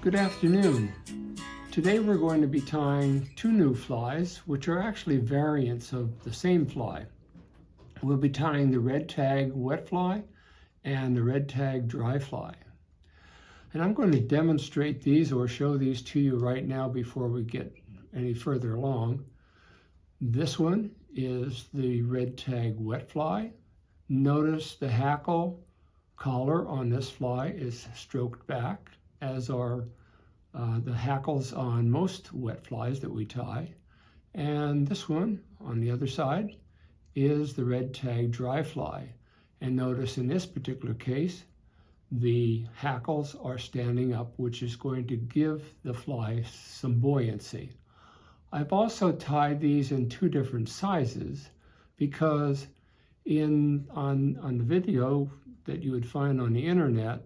Good afternoon. Today we're going to be tying two new flies, which are actually variants of the same fly. We'll be tying the red tag wet fly and the red tag dry fly. And I'm going to demonstrate these or show these to you right now before we get any further along. This one is the red tag wet fly. Notice the hackle collar on this fly is stroked back, as are the hackles on most wet flies that we tie. And this one on the other side is the red tag dry fly. And notice in this particular case, the hackles are standing up, which is going to give the fly some buoyancy. I've also tied these in two different sizes because on the video that you would find on the internet,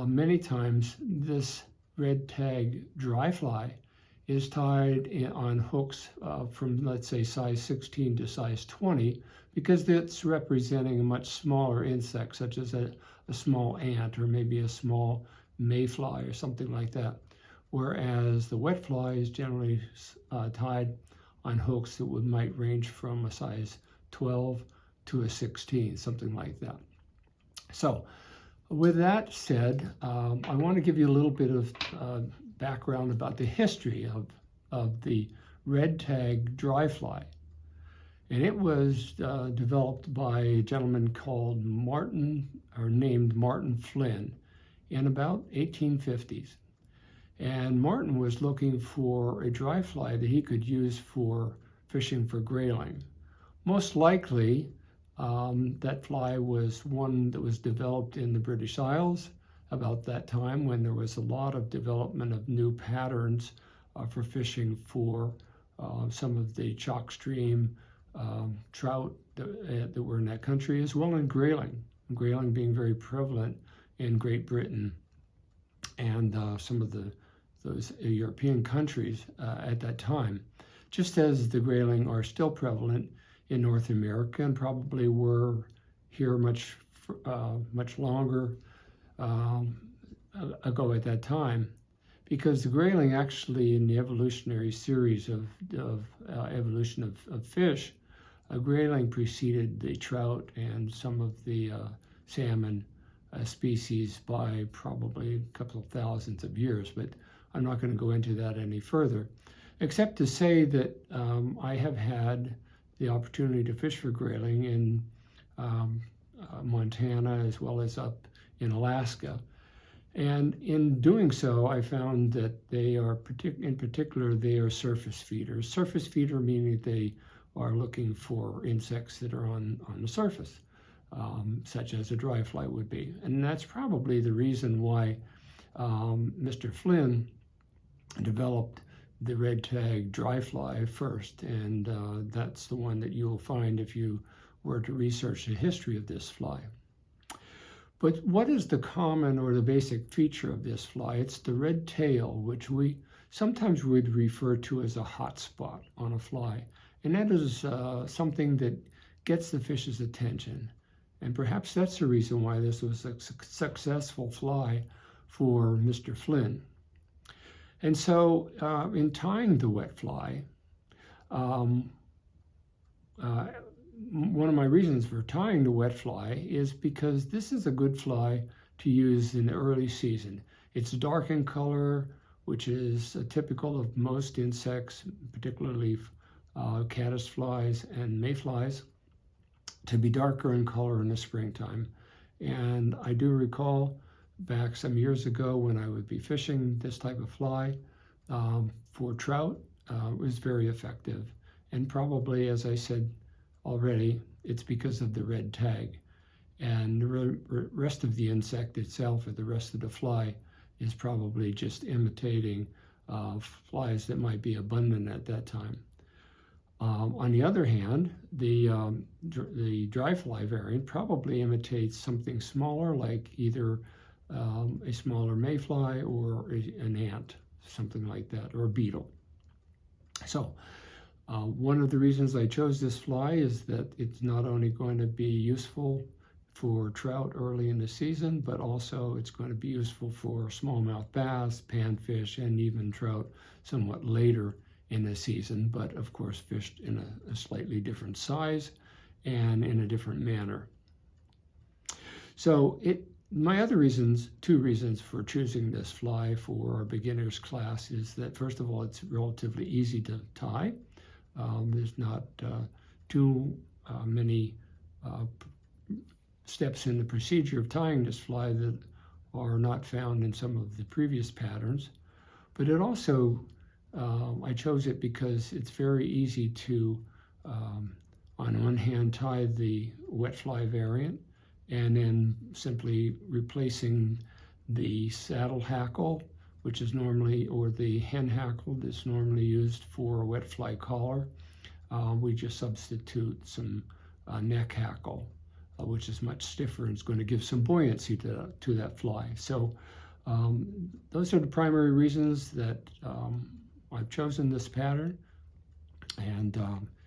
many times this red tag dry fly is tied on hooks from, let's say, size 16 to size 20, because it's representing a much smaller insect, such as a small ant or maybe a small mayfly or something like that. Whereas the wet fly is generally tied on hooks that might range from a size 12 to a 16, something like that. So with that said, I want to give you a little bit of background about the history of the red tag dry fly. And it was developed by a gentleman called named Martin Flynn in about 1850s. And Martin was looking for a dry fly that he could use for fishing for grayling. Most likely, that fly was one that was developed in the British Isles about that time, when there was a lot of development of new patterns for fishing for some of the chalk stream trout that were in that country, as well as grayling being very prevalent in Great Britain and some of those European countries at that time, just as the grayling are still prevalent in North America and probably were here much longer ago at that time, because the grayling actually, in the evolutionary series of evolution of fish, a grayling preceded the trout and some of the salmon species by probably a couple of thousands of years, but I'm not going to go into that any further, except to say that I have had the opportunity to fish for grayling in Montana as well as up in Alaska. And in doing so, I found that they are, in particular, they are surface feeders. Surface feeder meaning they are looking for insects that are on the surface, such as a dry fly would be. And that's probably the reason why Mr. Flynn developed the red tag dry fly first, and that's the one that you'll find if you were to research the history of this fly. But what is the common or the basic feature of this fly? It's the red tail, which we sometimes would refer to as a hot spot on a fly, and that is something that gets the fish's attention. And perhaps that's the reason why this was a successful fly for Mr. Flynn. And so in tying the wet fly, one of my reasons for tying the wet fly is because this is a good fly to use in the early season. It's dark in color, which is typical of most insects, particularly caddisflies and mayflies, to be darker in color in the springtime. And I do recall back some years ago when I would be fishing this type of fly for trout, it was very effective. And probably, as I said already, it's because of the red tag. And the rest of the insect itself, or the rest of the fly, is probably just imitating flies that might be abundant at that time. On the other hand, the dry fly variant probably imitates something smaller, like either a smaller mayfly or an ant, something like that, or a beetle. So one of the reasons I chose this fly is that it's not only going to be useful for trout early in the season, but also it's going to be useful for smallmouth bass, panfish, and even trout somewhat later in the season, but of course fished in a slightly different size and in a different manner. So my other reasons, 2 reasons for choosing this fly for our beginners class is that, first of all, it's relatively easy to tie. There's not too many steps in the procedure of tying this fly that are not found in some of the previous patterns. But it also, I chose it because it's very easy to, on one hand, tie the wet fly variant, and then simply replacing the saddle hackle, which is normally, or the hen hackle that's normally used for a wet fly collar. We just substitute some neck hackle, which is much stiffer and is going to give some buoyancy to that fly. So those are the primary reasons that I've chosen this pattern. And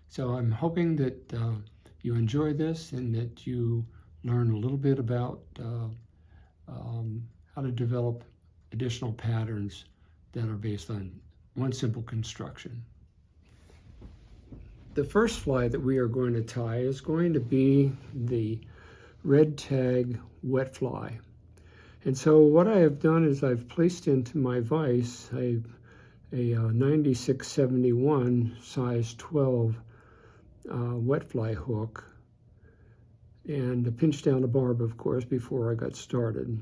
so I'm hoping that you enjoy this and that you learn a little bit about how to develop additional patterns that are based on one simple construction. The first fly that we are going to tie is going to be the red tag wet fly. And so what I have done is I've placed into my vise a 9671 size 12 wet fly hook, and a pinch down the barb, of course, before I got started.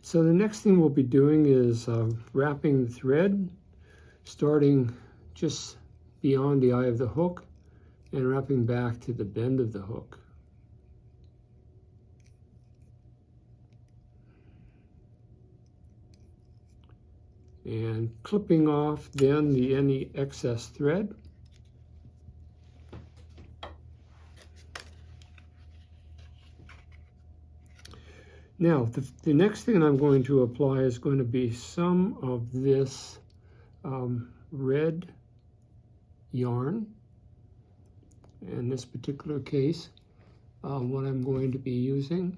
So the next thing we'll be doing is wrapping the thread, starting just beyond the eye of the hook and wrapping back to the bend of the hook. And clipping off then any excess thread. Now, the next thing I'm going to apply is going to be some of this red yarn. In this particular case, what I'm going to be using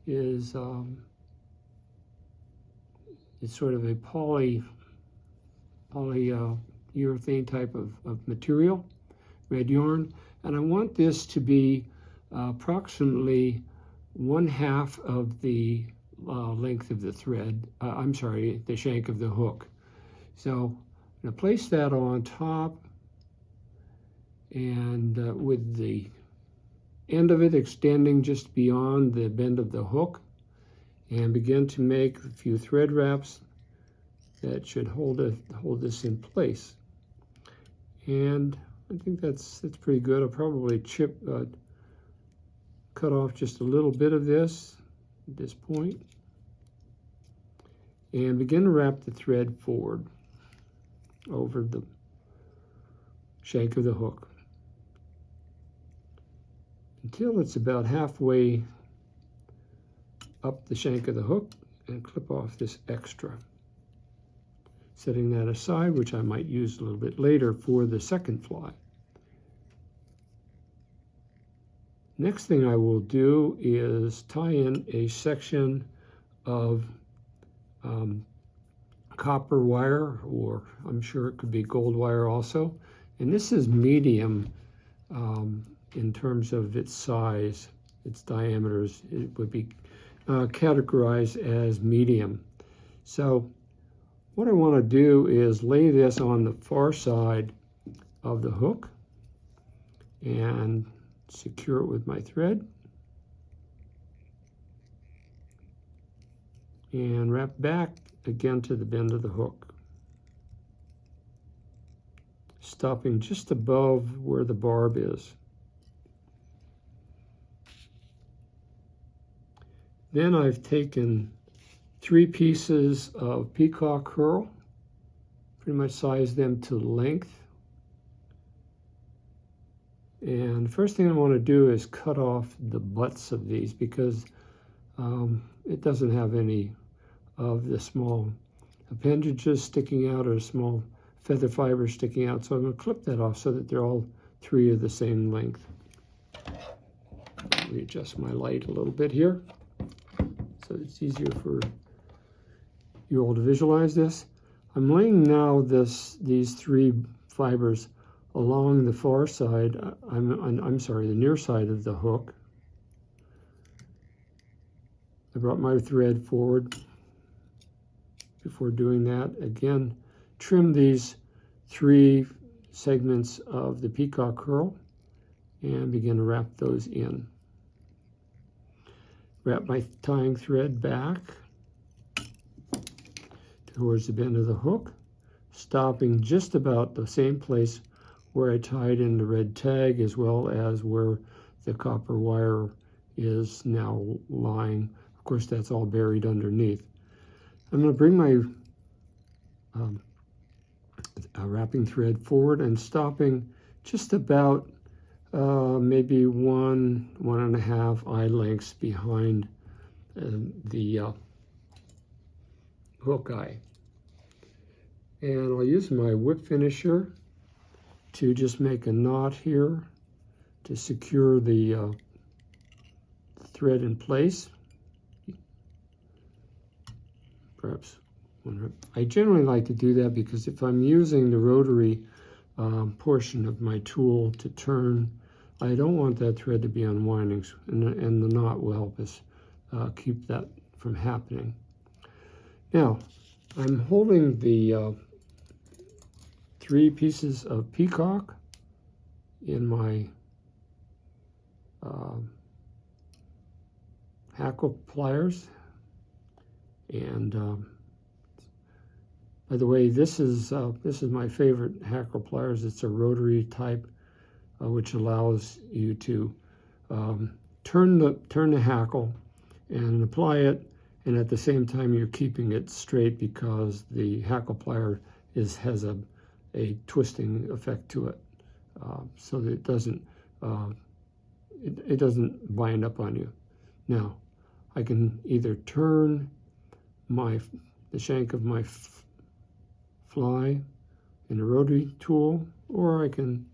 is it's sort of a polyurethane type of material, red yarn, and I want this to be approximately 1/2 of the length of the thread, the shank of the hook. So I'm going to place that on top, and with the end of it extending just beyond the bend of the hook, and begin to make a few thread wraps that should hold this in place. And I think that's pretty good. I'll probably cut off just a little bit of this at this point, and begin to wrap the thread forward over the shank of the hook until it's about halfway up the shank of the hook, and clip off this extra, setting that aside, which I might use a little bit later for the second fly. Next thing I will do is tie in a section of copper wire, or I'm sure it could be gold wire also. And this is medium in terms of its size, its diameters. It would be categorized as medium. So what I want to do is lay this on the far side of the hook and secure it with my thread and wrap back again to the bend of the hook, stopping just above where the barb is. Then I've taken 3 pieces of peacock herl, pretty much sized them to length. And the first thing I want to do is cut off the butts of these, because it doesn't have any of the small appendages sticking out or small feather fibers sticking out. So I'm going to clip that off so that they're all 3 of the same length. Let me adjust my light a little bit here so it's easier for you all to visualize this. I'm laying now these 3 fibers along the far side, I'm sorry, the near side of the hook. I brought my thread forward before doing that. Again, trim these 3 segments of the peacock curl and begin to wrap those in. Wrap my tying thread back towards the bend of the hook, stopping just about the same place where I tied in the red tag, as well as where the copper wire is now lying. Of course, that's all buried underneath. I'm going to bring my wrapping thread forward and stopping just about maybe 1.5 eye lengths behind the hook eye. And I'll use my whip finisher to just make a knot here to secure the thread in place. Perhaps I generally like to do that because if I'm using the rotary portion of my tool to turn, I don't want that thread to be unwinding, and the knot will help us keep that from happening. Now, I'm holding the 3 pieces of peacock in my hackle pliers, and by the way, this is my favorite hackle pliers. It's a rotary type, which allows you to turn the hackle and apply it, and at the same time you're keeping it straight because the hackle plier has a twisting effect to it, so that it doesn't bind up on you. Now, I can either turn the shank of my fly in a rotary tool, or I can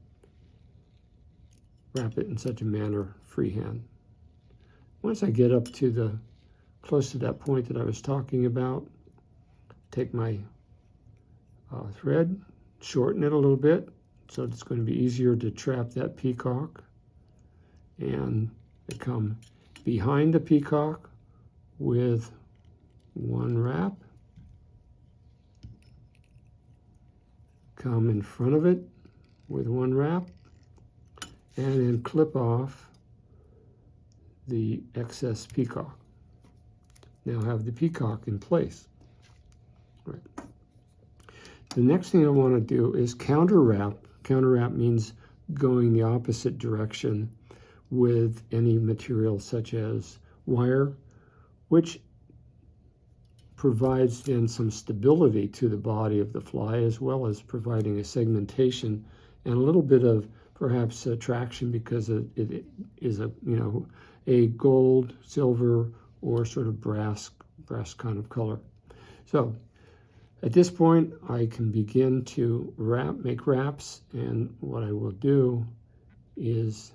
wrap it in such a manner freehand. Once I get up to close to that point that I was talking about, take my thread, shorten it a little bit so it's going to be easier to trap that peacock, and I come behind the peacock with 1 wrap, come in front of it with 1 wrap, and then clip off the excess peacock. Now have the peacock in place. Right. The next thing I want to do is counter wrap. Counter wrap means going the opposite direction with any material such as wire, which provides then some stability to the body of the fly, as well as providing a segmentation and a little bit of perhaps traction, because it is a gold, silver, or sort of brass kind of color. So at this point, I can begin to make wraps, and what I will do is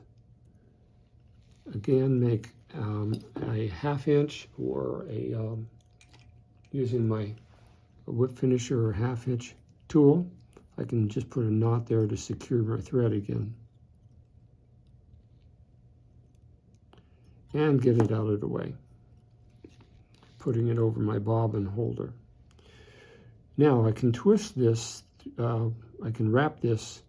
again make a 1/2 inch or using my whip finisher or 1/2 inch tool, I can just put a knot there to secure my thread again and get it out of the way, putting it over my bobbin holder. Now I can twist this, I can wrap this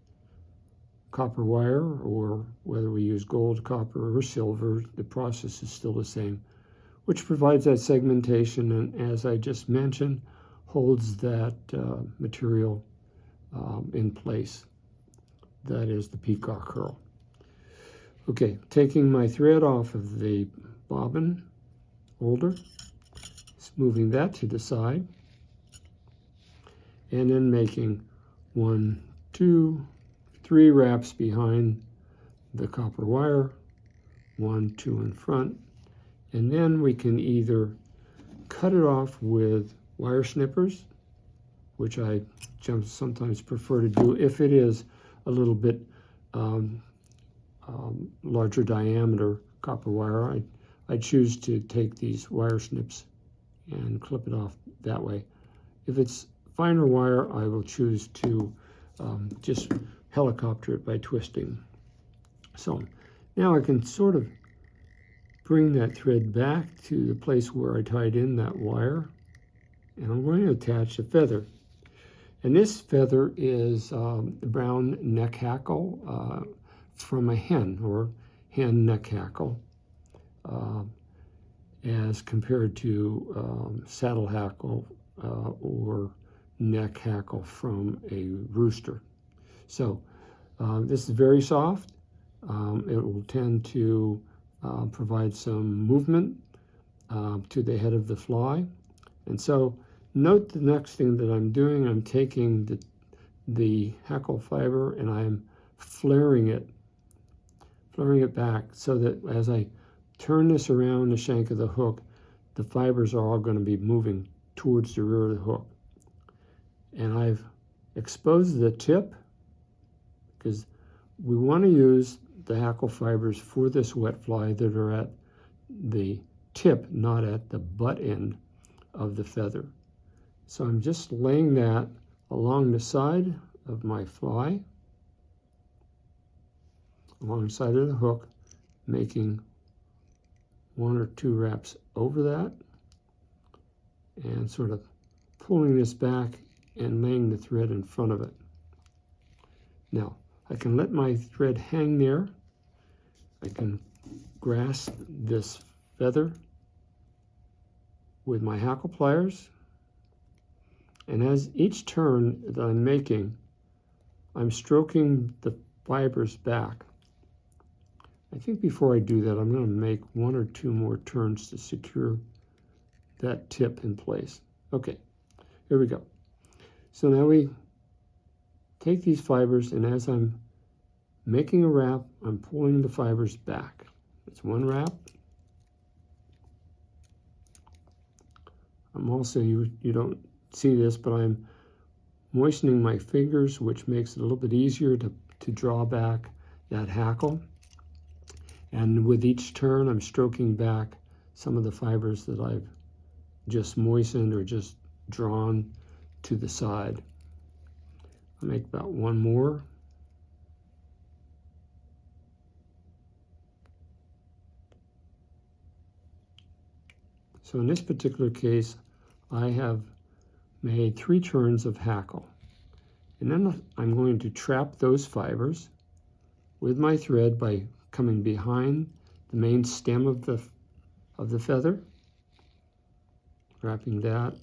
copper wire, or whether we use gold, copper, or silver, the process is still the same, which provides that segmentation, and as I just mentioned, holds that material in place. That is the peacock curl. Okay, taking my thread off of the bobbin holder, moving that to the side, and then making 1, 2, 3 wraps behind the copper wire, 1, 2 in front, and then we can either cut it off with wire snippers, which I sometimes prefer to do if it is a little bit larger diameter copper wire, I choose to take these wire snips and clip it off that way. If it's finer wire, I will choose to just helicopter it by twisting. So now I can sort of bring that thread back to the place where I tied in that wire, and I'm going to attach a feather. And this feather is the brown neck hackle from a hen, or hen neck hackle, as compared to saddle hackle or neck hackle from a rooster. So this is very soft. It will tend to provide some movement to the head of the fly. And so note the next thing that I'm doing, I'm taking the hackle fiber and I'm flaring it back so that as I turn this around the shank of the hook, the fibers are all going to be moving towards the rear of the hook. And I've exposed the tip because we want to use the hackle fibers for this wet fly that are at the tip, not at the butt end of the feather. So I'm just laying that along the side of my fly, along the side of the hook, making 1 or 2 wraps over that, and sort of pulling this back and laying the thread in front of it. Now, I can let my thread hang there. I can grasp this feather with my hackle pliers, and as each turn that I'm making, I'm stroking the fibers back. I think before I do that, I'm going to make 1 or 2 more turns to secure that tip in place. Okay, here we go. So now we take these fibers, and as I'm making a wrap, I'm pulling the fibers back. It's 1 wrap. I'm also, you don't see this, but I'm moistening my fingers, which makes it a little bit easier to draw back that hackle. And with each turn, I'm stroking back some of the fibers that I've just moistened or just drawn to the side. I'll make about 1 more. So in this particular case, I have made 3 turns of hackle. And then I'm going to trap those fibers with my thread by coming behind the main stem of the feather, wrapping that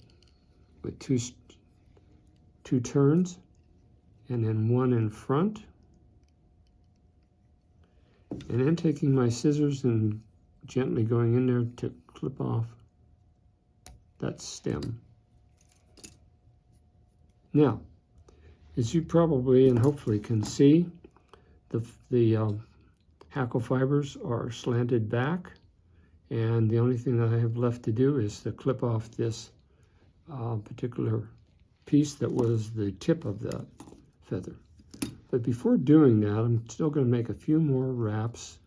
with two turns, and then 1 in front, and then taking my scissors and gently going in there to clip off that stem. Now, as you probably and hopefully can see, the hackle fibers are slanted back, and the only thing that I have left to do is to clip off this particular piece that was the tip of the feather. But before doing that, I'm still going to make a few more wraps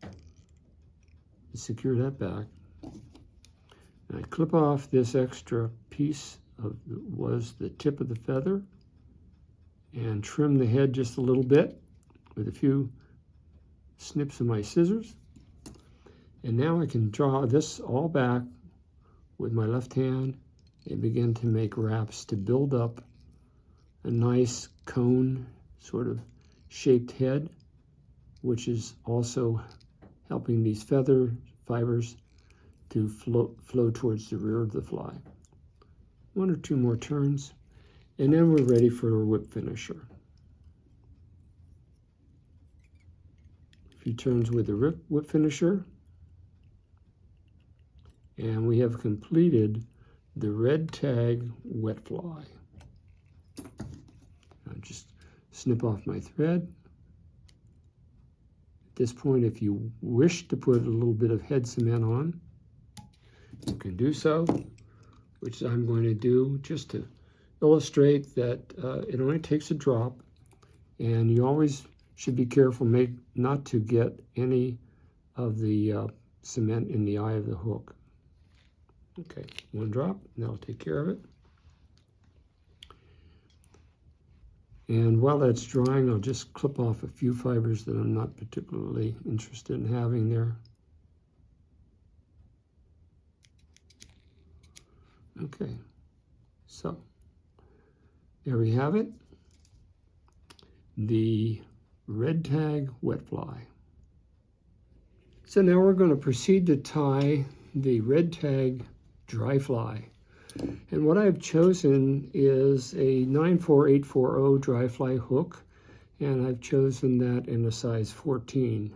to secure that back. And I clip off this extra piece was the tip of the feather, and trim the head just a little bit with a few snips of my scissors. And now I can draw this all back with my left hand and begin to make wraps to build up a nice cone sort of shaped head, which is also helping these feather fibers to flow towards the rear of the fly. 1 or 2 more turns, and then we're ready for a whip finisher. A few turns with the whip finisher, and we have completed the red tag wet fly. I'll just snip off my thread. At this point, if you wish to put a little bit of head cement on, you can do so, which I'm going to do just to illustrate that it only takes a drop, and you always should be careful not to get any of the cement in the eye of the hook. Okay, one drop, and that'll take care of it. And while that's drying, I'll just clip off a few fibers that I'm not particularly interested in having there. Okay, so there we have it. The red tag wet fly. So now we're going to proceed to tie the red tag dry fly. And what I've chosen is a 94840 dry fly hook, and I've chosen that in a size 14.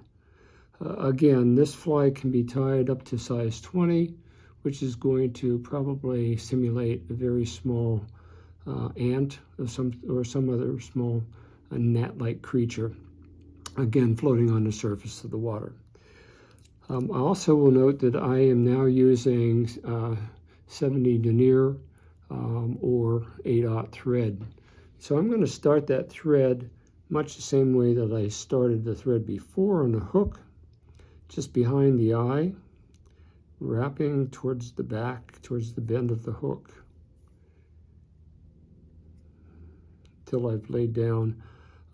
Again, this fly can be tied up to size 20, which is going to probably simulate a very small ant or some other small gnat-like creature, again floating on the surface of the water. I also will note that I am now using 70 denier or 8/0 thread. So I'm going to start that thread much the same way that I started the thread before on the hook, just behind the eye, wrapping towards the back, towards the bend of the hook, till I've laid down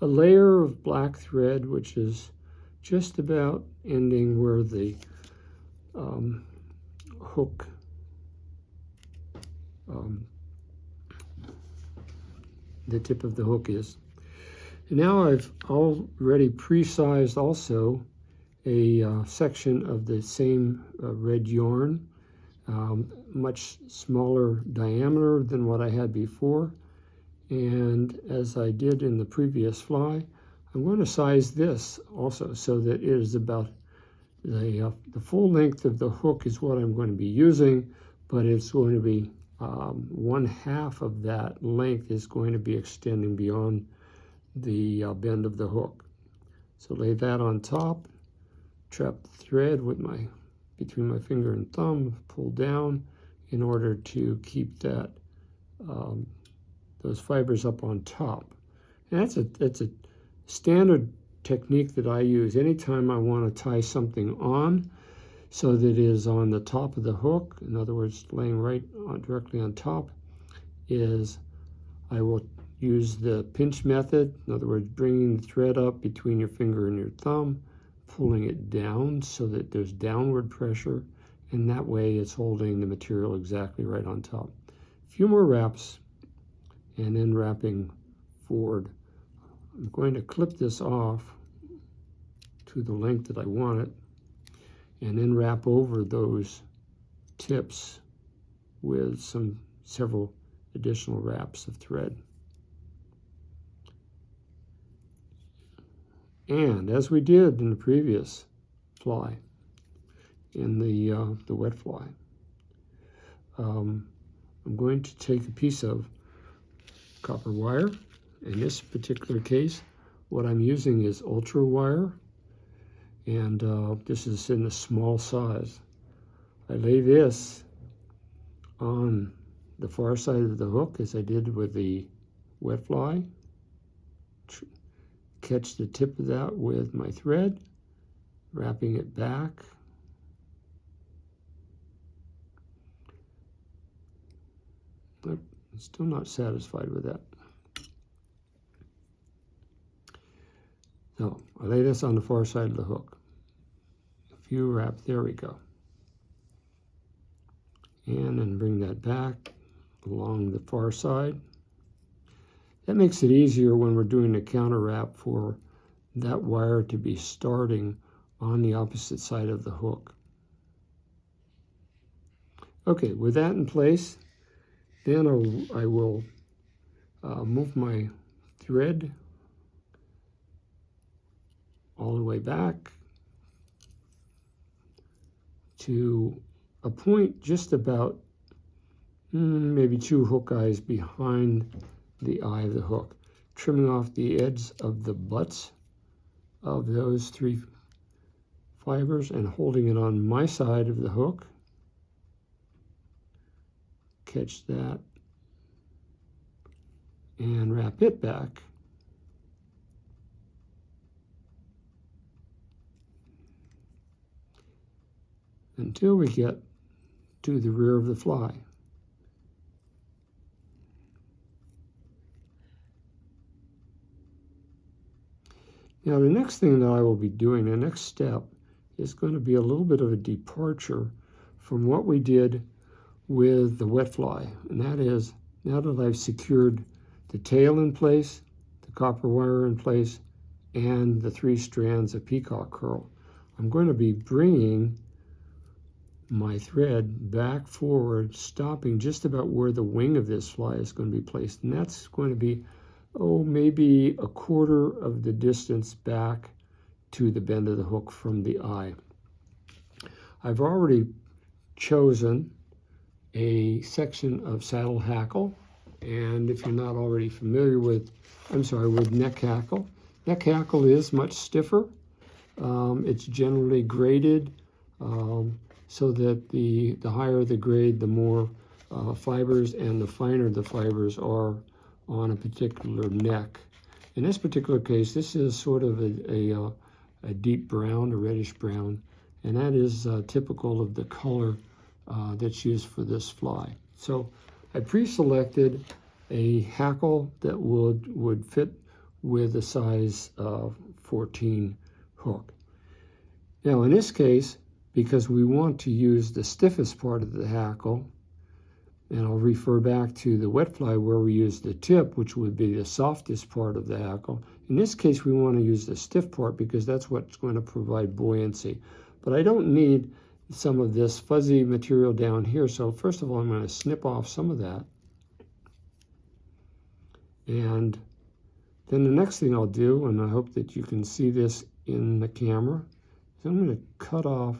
a layer of black thread, which is just about ending where the hook the tip of the hook is. And now I've already pre-sized also a section of the same red yarn, much smaller diameter than what I had before. And as I did in the previous fly, I'm going to size this also so that it is about the full length of the hook is what I'm going to be using, but it's going to be 1/2 of that length is going to be extending beyond the bend of the hook. So lay that on top, trap the thread with between my finger and thumb, pull down in order to keep that those fibers up on top. And that's a standard technique that I use anytime I want to tie something on, so that it is on the top of the hook. In other words, laying directly on top, is I will use the pinch method. In other words, bringing the thread up between your finger and your thumb, pulling it down so that there's downward pressure, and that way it's holding the material exactly right on top. A few more wraps, and then wrapping forward. I'm going to clip this off to the length that I want it, and then wrap over those tips with several additional wraps of thread. And as we did in the previous fly, in the wet fly, I'm going to take a piece of copper wire. In this particular case, what I'm using is ultra wire, and this is in a small size. I lay this on the far side of the hook as I did with the wet fly, catch the tip of that with my thread, wrapping it back, but I'm still not satisfied with that. So I lay this on the far side of the hook. A few wraps, there we go. And then bring that back along the far side. That makes it easier when we're doing a counter wrap for that wire to be starting on the opposite side of the hook. Okay, with that in place, then I will move my thread all the way back to a point just about maybe 2 hook eyes behind the eye of the hook, trimming off the edge of the butts of those 3 fibers and holding it on my side of the hook. Catch that and wrap it back. until we get to the rear of the fly. Now the next thing that I will be doing, the next step, is going to be a little bit of a departure from what we did with the wet fly. And that is, now that I've secured the tail in place, the copper wire in place, and the 3 strands of peacock curl, I'm going to be bringing my thread back forward, stopping just about where the wing of this fly is going to be placed. And that's going to be, maybe a quarter of the distance back to the bend of the hook from the eye. I've already chosen a section of saddle hackle, and if you're not already familiar with, with neck hackle. Neck hackle is much stiffer. It's generally graded so that the higher the grade, the more fibers, and the finer the fibers are on a particular neck. In this particular case, this is sort of a deep brown, a reddish brown, and that is typical of the color that's used for this fly. So I pre-selected a hackle that would fit with a size 14 hook. Now in this case, because we want to use the stiffest part of the hackle, and I'll refer back to the wet fly where we use the tip, which would be the softest part of the hackle. In this case, we want to use the stiff part because that's what's going to provide buoyancy. But I don't need some of this fuzzy material down here. So first of all, I'm going to snip off some of that. And then the next thing I'll do, and I hope that you can see this in the camera, is I'm going to cut off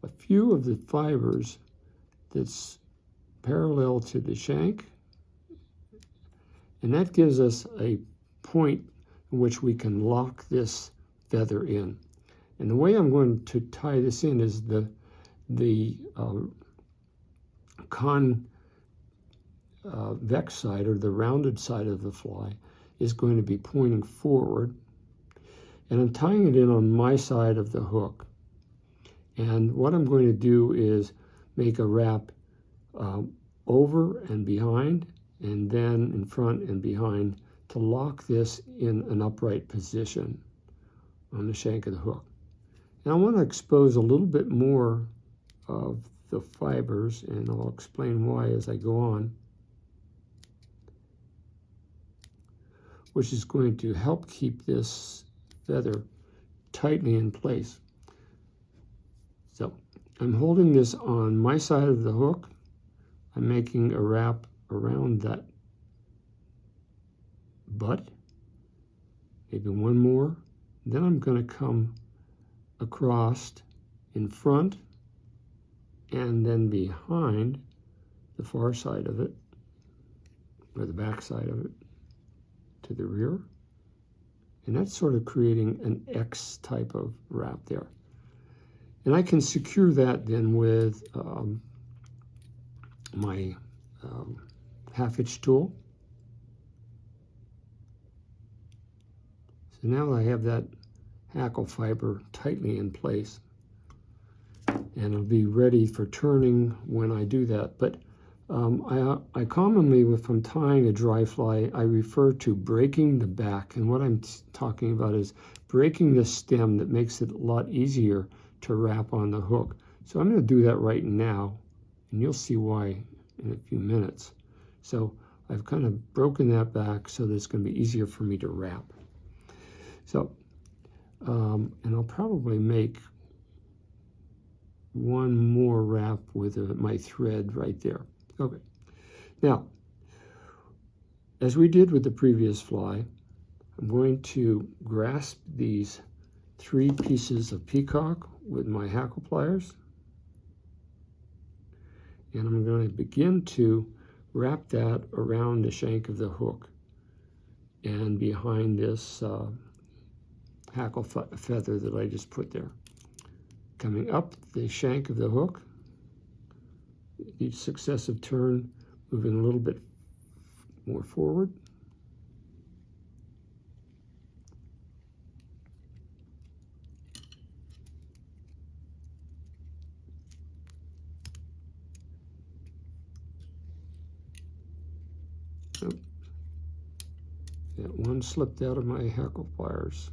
a few of the fibers that's parallel to the shank, and that gives us a point in which we can lock this feather in. And the way I'm going to tie this in is the convex side, or the rounded side of the fly, is going to be pointing forward, and I'm tying it in on my side of the hook. And what I'm going to do is make a wrap over and behind, and then in front and behind, to lock this in an upright position on the shank of the hook. Now I want to expose a little bit more of the fibers, and I'll explain why as I go on, which is going to help keep this feather tightly in place. So I'm holding this on my side of the hook. I'm making a wrap around that butt, maybe one more. Then I'm going to come across in front and then behind the far side of it, or the back side of it, to the rear. And that's sort of creating an X type of wrap there. And I can secure that then with my half-hitch tool. So now I have that hackle fiber tightly in place, and it'll be ready for turning when I do that. But I commonly, if I'm tying a dry fly, I refer to breaking the back, and what I'm talking about is breaking the stem that makes it a lot easier to wrap on the hook. So I'm going to do that right now, and you'll see why in a few minutes. So I've kind of broken that back so that it's going to be easier for me to wrap. So, and I'll probably make one more wrap with my thread right there. Okay. Now, as we did with the previous fly, I'm going to grasp these 3 pieces of peacock with my hackle pliers, and I'm going to begin to wrap that around the shank of the hook and behind this hackle feather that I just put there. Coming up the shank of the hook, each successive turn moving a little bit more forward. Oh, that one slipped out of my hackle pliers.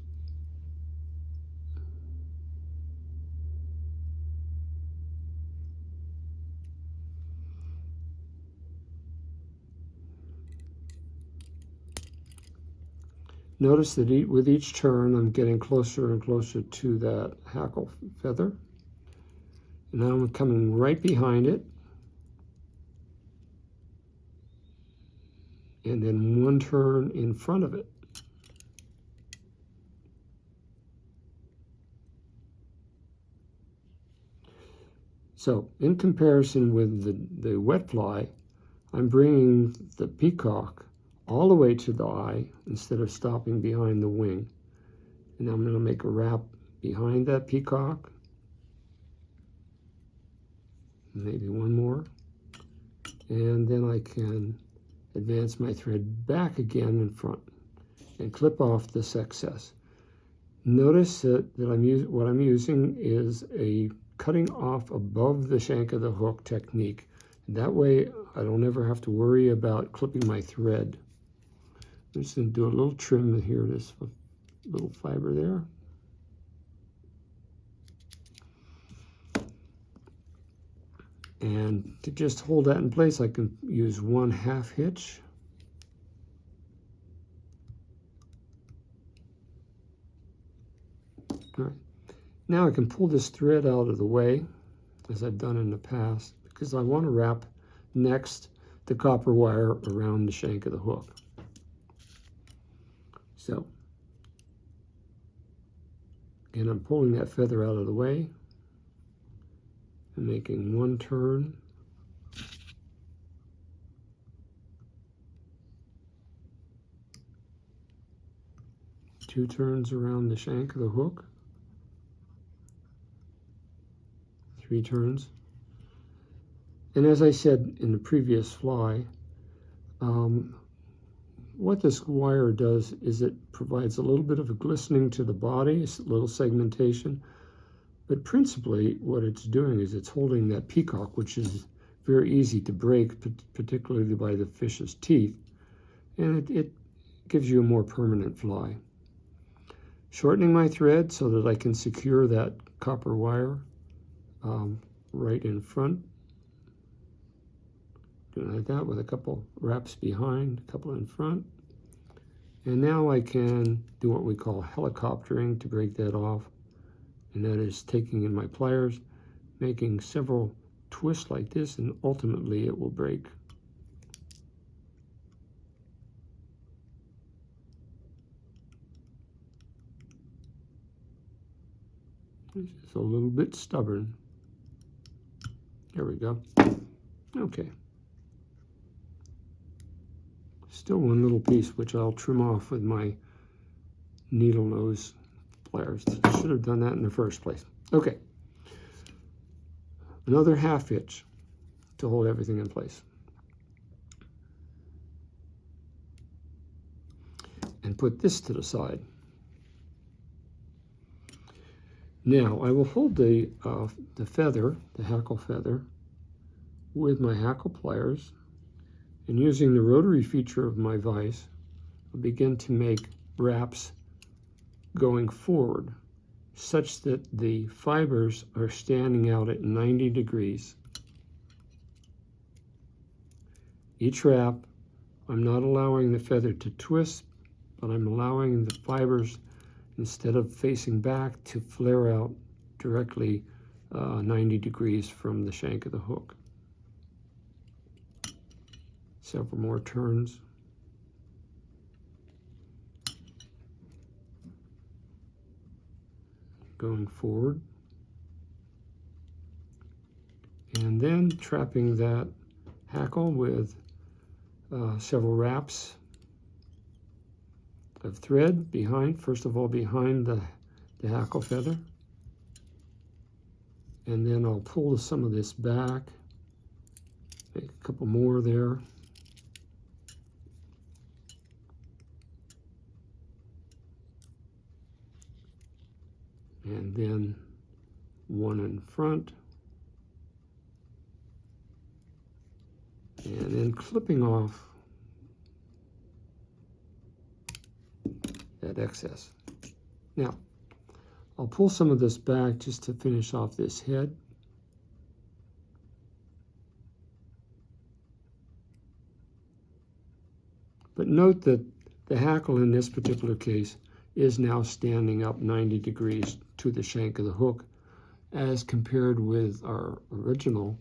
Notice that with each turn, I'm getting closer and closer to that hackle feather. And now I'm coming right behind it. And then one turn in front of it. So in comparison with the wet fly, I'm bringing the peacock all the way to the eye instead of stopping behind the wing. And I'm going to make a wrap behind that peacock. Maybe one more. And then I can advance my thread back again in front and clip off this excess. Notice that what I'm using is a cutting off above the shank of the hook technique. That way I don't ever have to worry about clipping my thread. I'm just going to do a little trim here, this little fiber there. And to just hold that in place, I can use 1/2 hitch. All right. Now I can pull this thread out of the way, as I've done in the past, because I want to wrap next the copper wire around the shank of the hook. So, again, I'm pulling that feather out of the way and making one turn. Two turns around the shank of the hook. 3 turns. And as I said in the previous fly, what this wire does is it provides a little bit of a glistening to the body, a little segmentation, but principally what it's doing is it's holding that peacock, which is very easy to break, particularly by the fish's teeth, and it gives you a more permanent fly. Shortening my thread so that I can secure that copper wire right in front. Doing like that with a couple wraps behind, a couple in front. And now I can do what we call helicoptering to break that off. And that is taking in my pliers, making several twists like this, and ultimately it will break. It's a little bit stubborn. There we go. Okay. Still one little piece, which I'll trim off with my needle nose pliers. Should have done that in the first place. Okay. Another 1/2 hitch to hold everything in place. And put this to the side. Now I will hold the feather, the hackle feather, with my hackle pliers, and using the rotary feature of my vise, I'll begin to make wraps going forward, such that the fibers are standing out at 90 degrees. Each wrap, I'm not allowing the feather to twist, but I'm allowing the fibers, instead of facing back, to flare out directly 90 degrees from the shank of the hook. Several more turns. Going forward. And then trapping that hackle with several wraps of thread behind, first of all behind the hackle feather. And then I'll pull some of this back, make a couple more there. And then one in front. And then clipping off that excess. Now, I'll pull some of this back just to finish off this head. But note that the hackle in this particular case is now standing up 90 degrees to the shank of the hook, as compared with our original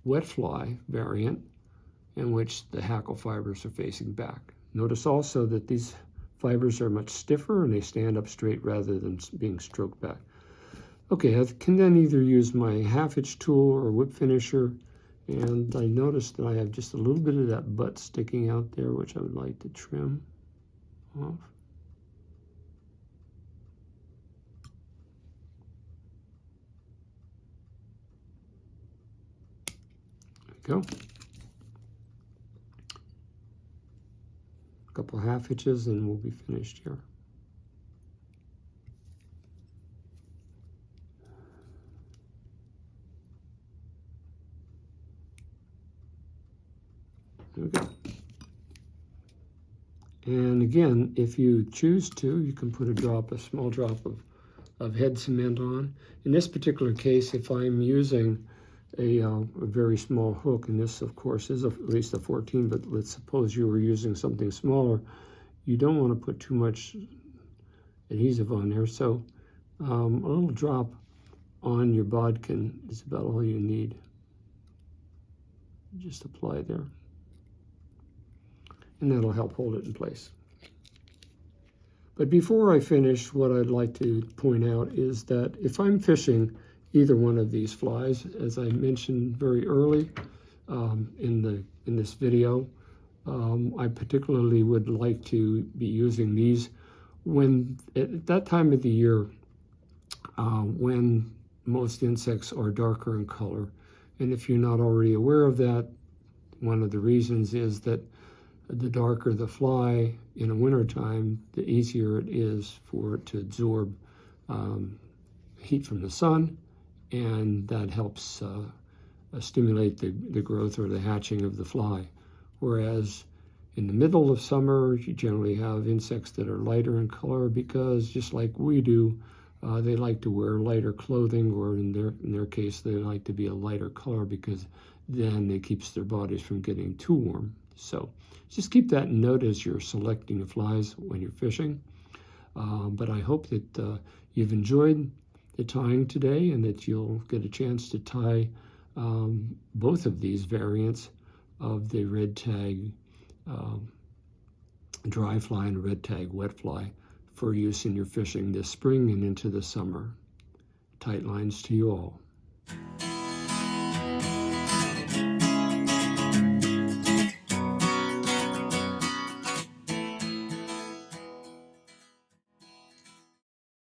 wet fly variant, in which the hackle fibers are facing back. Notice also that these fibers are much stiffer and they stand up straight rather than being stroked back. Okay, I can then either use my half-hitch tool or whip finisher, and I noticed that I have just a little bit of that butt sticking out there, which I would like to trim off. There we go. A couple half hitches and we'll be finished here. There we go. And again, if you choose to, you can put a small drop of head cement on. In this particular case, if I'm using a very small hook, and this of course is at least a 14, but let's suppose you were using something smaller, you don't want to put too much adhesive on there. So a little drop on your bodkin is about all you need. Just apply there. And that'll help hold it in place. But before I finish, what I'd like to point out is that if I'm fishing either one of these flies, as I mentioned very early in this video, I particularly would like to be using these when at that time of the year when most insects are darker in color. And if you're not already aware of that, one of the reasons is that the darker the fly in the wintertime, the easier it is for it to absorb heat from the sun, and that helps stimulate the growth or the hatching of the fly. Whereas in the middle of summer, you generally have insects that are lighter in color because, just like we do, they like to wear lighter clothing, or in their case, they like to be a lighter color because then it keeps their bodies from getting too warm. So just keep that in note as you're selecting the flies when you're fishing. But I hope that you've enjoyed the tying today, and that you'll get a chance to tie both of these variants of the red tag dry fly and red tag wet fly for use in your fishing this spring and into the summer. Tight lines to you all.